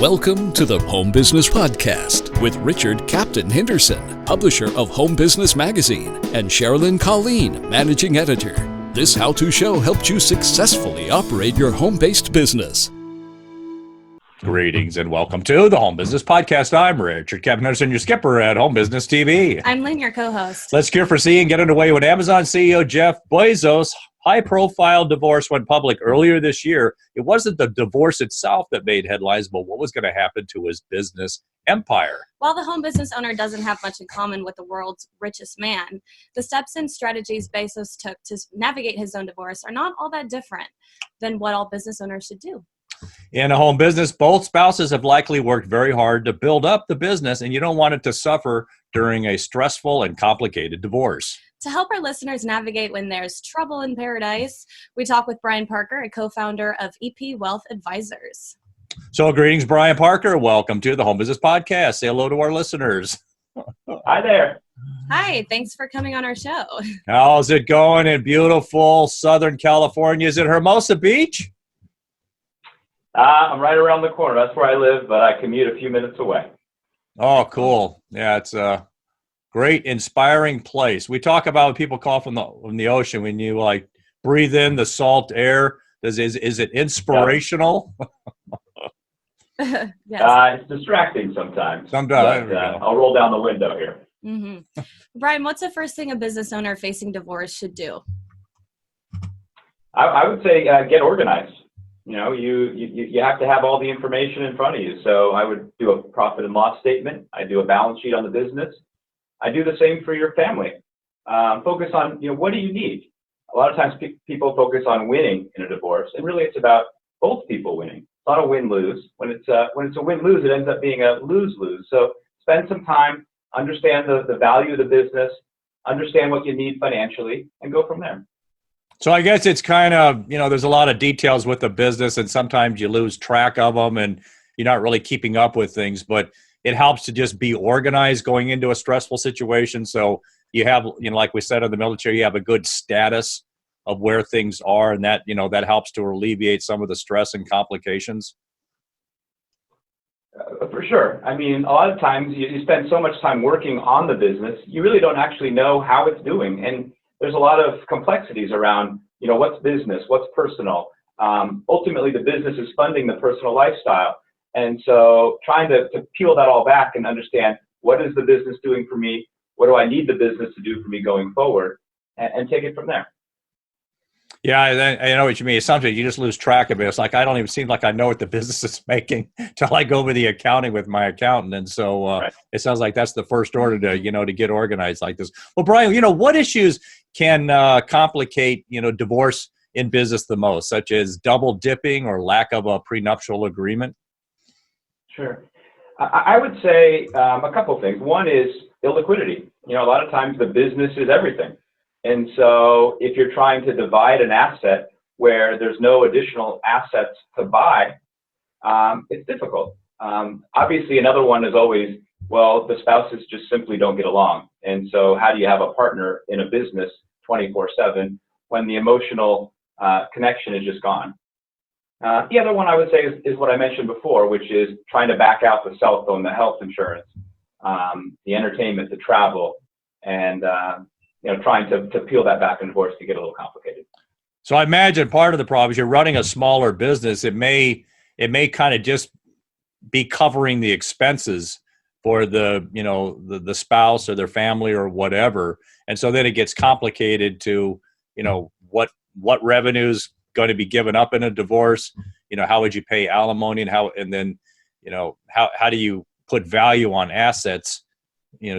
Welcome to the Home Business Podcast with Richard Captain Henderson, publisher of Home Business Magazine, and Sherilyn Colleen, managing editor. This how-to show helps you successfully operate your home-based business. Greetings and welcome to the Home Business Podcast. I'm Richard Captain Henderson, your skipper at Home Business TV. I'm Lynn, your co-host. Let's gear for seeing get underway when Amazon CEO Jeff Bezos' high-profile divorce went public earlier this year. It wasn't the divorce itself that made headlines, but what was going to happen to his business empire. While the home business owner doesn't have much in common with the world's richest man, the steps and strategies Bezos took to navigate his own divorce are not all that different than what all business owners should do. In a home business, both spouses have likely worked very hard to build up the business, and you don't want it to suffer during a stressful and complicated divorce. To help our listeners navigate when there's trouble in paradise, we talk with Brian Parker, a co-founder of EP Wealth Advisors. So greetings, Brian Parker. Welcome to the Home Business Podcast. Say hello to our listeners. Hi there. Hi, thanks for coming on our show. How's it going in beautiful Southern California? Is it Hermosa Beach? I'm right around the corner. That's where I live, but I commute a few minutes away. Oh, cool. Yeah, it's a great, inspiring place. We talk about when people call from the ocean, when you like breathe in the salt air. Is it inspirational? Yes. It's distracting sometimes. Sometimes. But, I'll roll down the window here. Mm-hmm. Brian, what's the first thing a business owner facing divorce should do? I would say get organized. You know, you have to have all the information in front of you. So I would do a profit and loss statement. I do a balance sheet on the business. I do the same for your family. Focus on, what do you need? A lot of times people focus on winning in a divorce, and really it's about both people winning. It's not a win-lose. When it's a win-lose, it ends up being a lose-lose. So spend some time, understand the value of the business, understand what you need financially, and go from there. So I guess it's kind of, there's a lot of details with the business, and sometimes you lose track of them and you're not really keeping up with things, but it helps to just be organized going into a stressful situation. So you have, like we said in the military, you have a good status of where things are, and that, that helps to alleviate some of the stress and complications. For sure. I mean, a lot of times you spend so much time working on the business, you really don't actually know how it's doing. And there's a lot of complexities around, what's business, what's personal. Ultimately, the business is funding the personal lifestyle. And so trying to peel that all back and understand what is the business doing for me, what do I need the business to do for me going forward, and take it from there. Yeah, I know what you mean. Sometimes you just lose track of it. It's like I don't even seem like I know what the business is making till I go over the accounting with my accountant. And so Right. It sounds like that's the first order to get organized like this. Well, Brian, what issues can complicate divorce in business the most, such as double dipping or lack of a prenuptial agreement? Sure. I would say a couple things. One is illiquidity. A lot of times the business is everything. And so if you're trying to divide an asset where there's no additional assets to buy, it's difficult. Obviously, another one is always, the spouses just simply don't get along. And so how do you have a partner in a business 24/7 when the emotional connection is just gone? The other one I would say is what I mentioned before, which is trying to back out the cell phone, the health insurance, the entertainment, the travel, and trying to peel that back and divorce to get a little complicated. So I imagine part of the problem is you're running a smaller business. It may kind of just be covering the expenses for the spouse or their family or whatever, and so then it gets complicated to what revenue's going to be given up in a divorce. How would you pay alimony, and how do you put value on assets?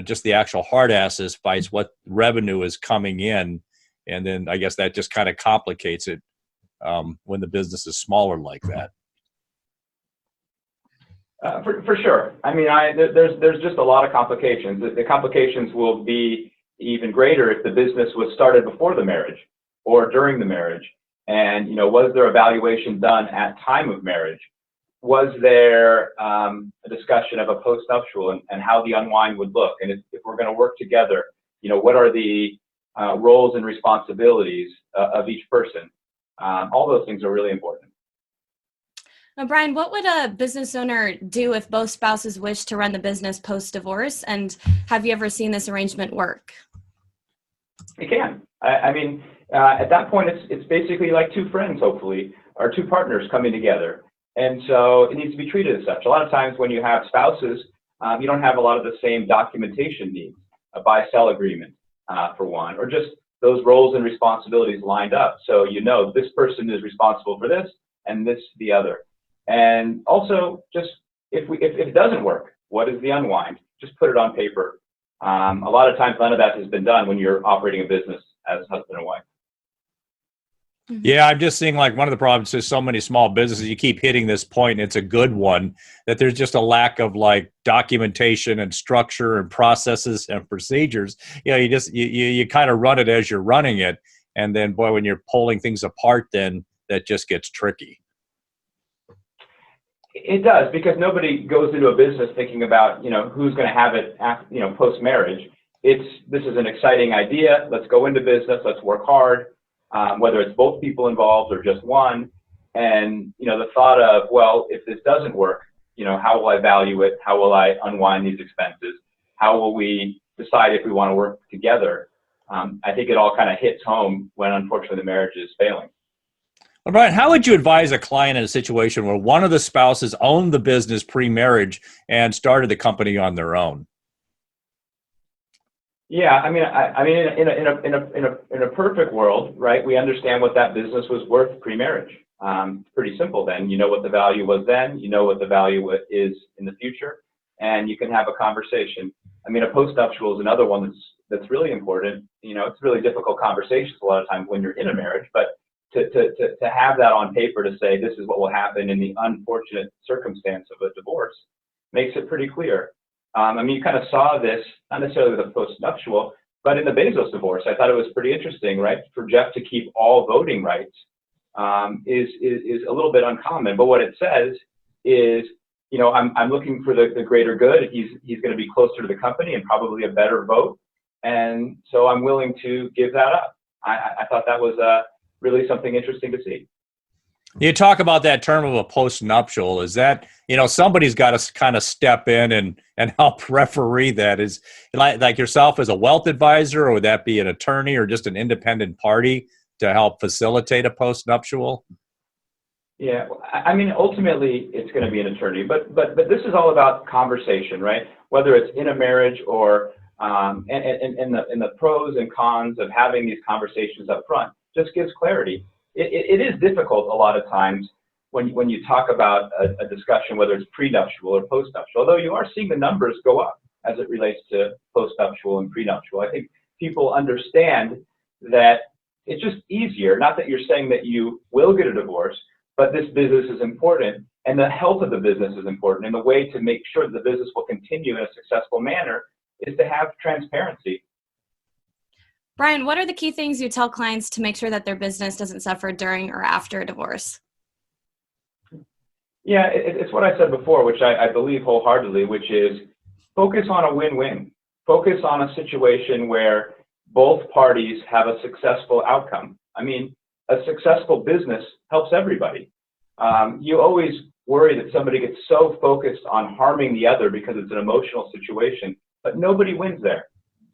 Just the actual hard assets by what revenue is coming in. And then I guess that just kind of complicates it when the business is smaller like that. For sure. I mean, there's just a lot of complications. The complications will be even greater if the business was started before the marriage or during the marriage. And, was there evaluation done at time of marriage? Was there a discussion of a postnuptial and how the unwind would look? And if we're going to work together, what are the roles and responsibilities of each person? All those things are really important. Now, Brian, what would a business owner do if both spouses wish to run the business post-divorce? And have you ever seen this arrangement work? It can. I mean, at that point, it's basically like two friends, hopefully, or two partners coming together. And so it needs to be treated as such. A lot of times when you have spouses, you don't have a lot of the same documentation needs, a buy-sell agreement for one, or just those roles and responsibilities lined up. So you know this person is responsible for this and this the other. And also, just if it doesn't work, what is the unwind? Just put it on paper. A lot of times none of that has been done when you're operating a business as husband and wife. Yeah, I'm just seeing like one of the problems is so many small businesses, you keep hitting this point, and it's a good one, that there's just a lack of like documentation and structure and processes and procedures. You know, you kind of run it as you're running it. And then boy, when you're pulling things apart, then that just gets tricky. It does, because nobody goes into a business thinking about, who's going to have it after, post-marriage. This is an exciting idea. Let's go into business. Let's work hard. Whether it's both people involved or just one. And, the thought of, well, if this doesn't work, how will I value it? How will I unwind these expenses? How will we decide if we want to work together? I think it all kind of hits home when, unfortunately, the marriage is failing. Well, Brian, how would you advise a client in a situation where one of the spouses owned the business pre-marriage and started the company on their own? Yeah, I mean, in a perfect world, right? We understand what that business was worth pre-marriage. Pretty simple. Then you know what the value was then. You know what the value is in the future, and you can have a conversation. I mean, a postnuptial is another one that's really important. It's really difficult conversations a lot of times when you're in a marriage, but to have that on paper to say this is what will happen in the unfortunate circumstance of a divorce makes it pretty clear. You kind of saw this, not necessarily with a postnuptial, but in the Bezos divorce. I thought it was pretty interesting, right? For Jeff to keep all voting rights is a little bit uncommon. But what it says is, I'm looking for the greater good. He's going to be closer to the company and probably a better vote. And so I'm willing to give that up. I thought that was really something interesting to see. You talk about that term of a postnuptial. Is that, somebody's got to kind of step in and help referee that? Is like yourself as a wealth advisor, or would that be an attorney or just an independent party to help facilitate a postnuptial? Yeah, ultimately it's going to be an attorney, but this is all about conversation, right? Whether it's in a marriage or and the pros and cons of having these conversations up front just gives clarity. It is difficult a lot of times when you talk about a discussion, whether it's prenuptial or postnuptial, although you are seeing the numbers go up as it relates to postnuptial and prenuptial. I think people understand that it's just easier, not that you're saying that you will get a divorce, but this business is important and the health of the business is important. And the way to make sure that the business will continue in a successful manner is to have transparency. Brian, what are the key things you tell clients to make sure that their business doesn't suffer during or after a divorce? Yeah, it's what I said before, which I believe wholeheartedly, which is focus on a win-win. Focus on a situation where both parties have a successful outcome. A successful business helps everybody. You always worry that somebody gets so focused on harming the other because it's an emotional situation, but nobody wins there.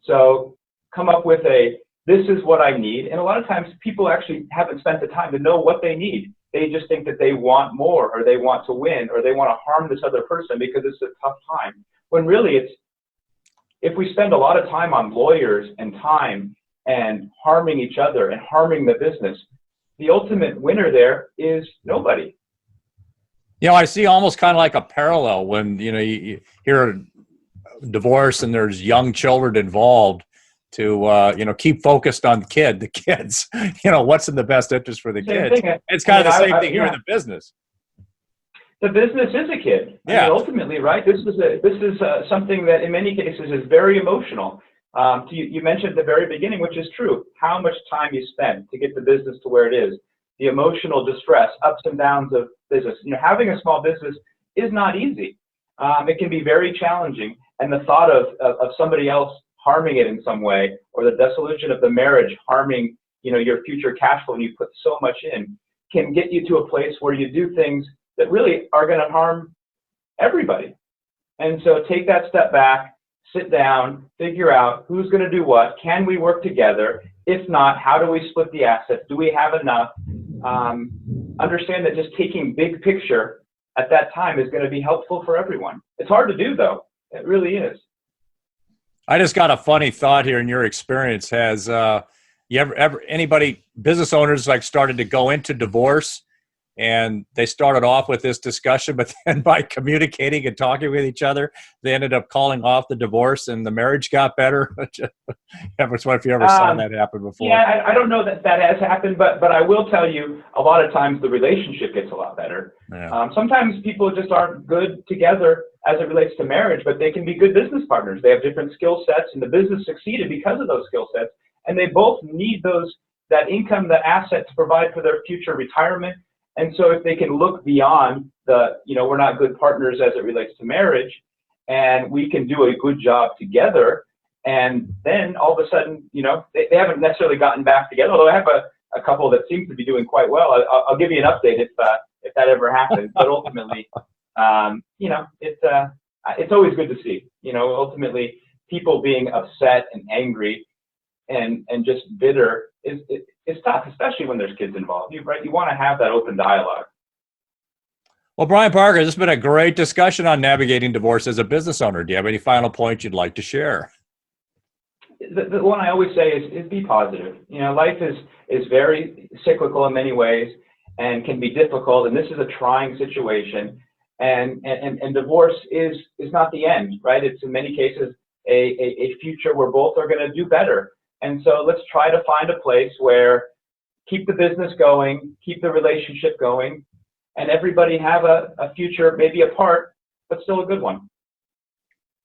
So come up with this is what I need. And a lot of times people actually haven't spent the time to know what they need. They just think that they want more, or they want to win, or they want to harm this other person because it's a tough time. When really if we spend a lot of time on lawyers and time and harming each other and harming the business, the ultimate winner there is nobody. I see almost kind of like a parallel when, you hear a divorce and there's young children involved, to keep focused on the kids, what's in the best interest for the kids. It's kind of the same thing here in the business. The business is a kid. Yeah. Ultimately, right? This is something that in many cases is very emotional. You mentioned at the very beginning, which is true, how much time you spent to get the business to where it is, the emotional distress, ups and downs of business. Having a small business is not easy. It can be very challenging. And the thought of somebody else harming it in some way, or the dissolution of the marriage harming, your future cash flow, and you put so much in, can get you to a place where you do things that really are going to harm everybody. And so take that step back, sit down, figure out who's going to do what. Can we work together? If not, how do we split the assets? Do we have enough? Understand that just taking big picture at that time is going to be helpful for everyone. It's hard to do, though. It really is. I just got a funny thought here. In your experience, has you ever anybody, business owners, like started to go into divorce, and they started off with this discussion, but then by communicating and talking with each other, they ended up calling off the divorce and the marriage got better? I was wondering if you ever saw that happen before. Yeah, I don't know that has happened, but I will tell you, a lot of times the relationship gets a lot better. Yeah. Sometimes people just aren't good together as it relates to marriage, but they can be good business partners. They have different skill sets, and the business succeeded because of those skill sets. And they both need that income, the asset to provide for their future retirement. And so if they can look beyond we're not good partners as it relates to marriage, and we can do a good job together, and then all of a sudden, they haven't necessarily gotten back together, although I have a couple that seem to be doing quite well. I'll give you an update if that ever happens. But ultimately, it's always good to see. Ultimately, people being upset and angry and just bitter is tough, especially when there's kids involved. You want to have that open dialogue. Well, Brian Parker, this has been a great discussion on navigating divorce as a business owner. Do you have any final points you'd like to share? The one I always say is be positive. Life is very cyclical in many ways and can be difficult, and this is a trying situation. And divorce is not the end, right? It's in many cases a future where both are going to do better. And so let's try to find a place where keep the business going, keep the relationship going, and everybody have a future, maybe apart, but still a good one.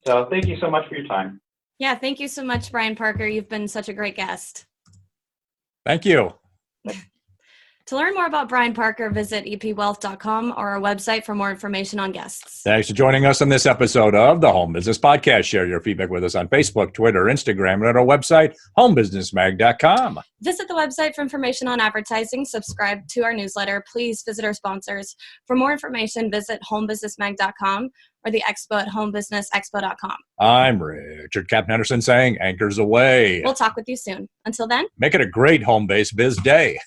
So thank you so much for your time. Yeah, thank you so much, Brian Parker. You've been such a great guest. Thank you. To learn more about Brian Parker, visit epwealth.com or our website for more information on guests. Thanks for joining us on this episode of the Home Business Podcast. Share your feedback with us on Facebook, Twitter, Instagram, and at our website, homebusinessmag.com. Visit the website for information on advertising. Subscribe to our newsletter. Please visit our sponsors. For more information, visit homebusinessmag.com or the expo at homebusinessexpo.com. I'm Richard Captain Henderson saying, anchors away. We'll talk with you soon. Until then, make it a great home-based biz day.